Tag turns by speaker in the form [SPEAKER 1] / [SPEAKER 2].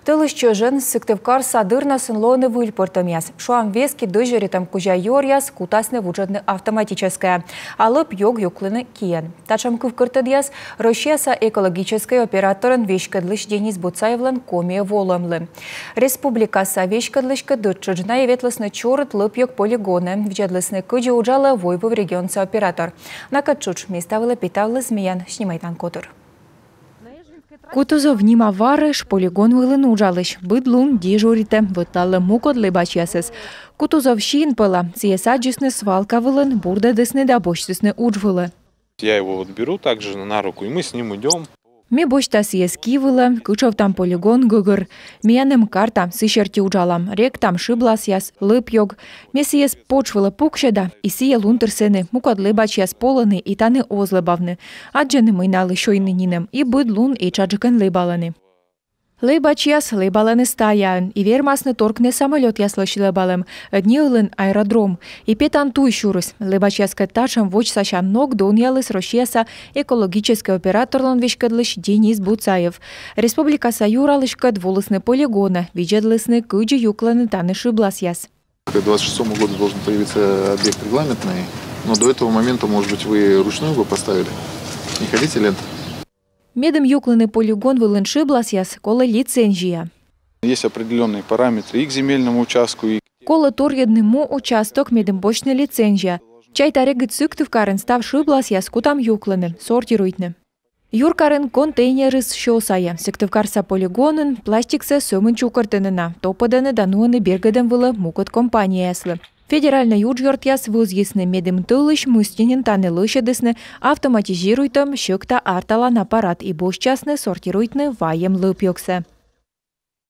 [SPEAKER 1] Тылыще жен Сыктывкар садырна сынлоны выльпортомяс. Шуам вески дыжеретам кужа йоряс кутасны вуджадны автоматическая. Алып йог юклыны киен. Тачам кывкыртыдяс Россияса экологической операторын вешкадлыш Денис Буцаевлан комия воломлы. Республикаса вешкадлышка дытчыжна еветлысны чорыт лып йог полигоны. Вджадлысны кыджи уджала войбов регионца оператор. Накачуч меставылы питавлы змеян снимайтан котыр. Кутузов нима варыш полигон вылын ужалыш. Быдлун дежурите выталы мукот лыбачясыз. Кутузов шин пыла. Сиеса джисны свалка вылын, бурда дысны да бочтысны уджвылы.
[SPEAKER 2] Я его вот беру также на руку, и мы с ним идем.
[SPEAKER 1] Ме бочта сиески вылы, кычов там полигон гыгыр. Мияным карта сыщерти ужалам. Рек там шиблас яс, лып йог. Ме сиес почвылы пукшеда, и сие лунтырсыны, мукот лыбачяс полыны и таны озлыбавны. Аджаны мыйналы шойны нинем, и быдлун и чаджыкын лыбаланы. Лыбачяс лыбаланы стаян, и вермасны торкны самолет яслыш лыбалым, дни ылын аэродром. И петан туй шурыс. Лыбачяс катташам воч сашан ног дон ялыс Россияса экологический операторлан вешкадлыш Денис Буцаев. Республика Саюралышкад волосны полигона, виджедлысны кыджи юкланы таны шибласяс.
[SPEAKER 3] К 2026 году должен появиться объект регламентный, но до этого момента, может быть, вы ручную его поставили? Не хотите лент?
[SPEAKER 1] Медом юкланы полигон вылын шибласяс, кола лицензия.
[SPEAKER 2] Есть определенные параметры и к земельному участку, и
[SPEAKER 1] кола торьедному участок медом бочная лицензия. Чай тарегит Сыктывкарын став шибласяс кутам юкланы, сортируйтны. Юркарын контейнеры с щосая. Сыктывкарса полигонын пластикса сөмін чукартынына. Топаданы дануаны бергадам вылы мукот компанияслы. Федеральный юджгортяс вызъясны медым тылыш мыстенин таны лышедысны автоматизируйтым щыкта арталан аппарат и бошчасны сортируйтны ваем лып йоксы.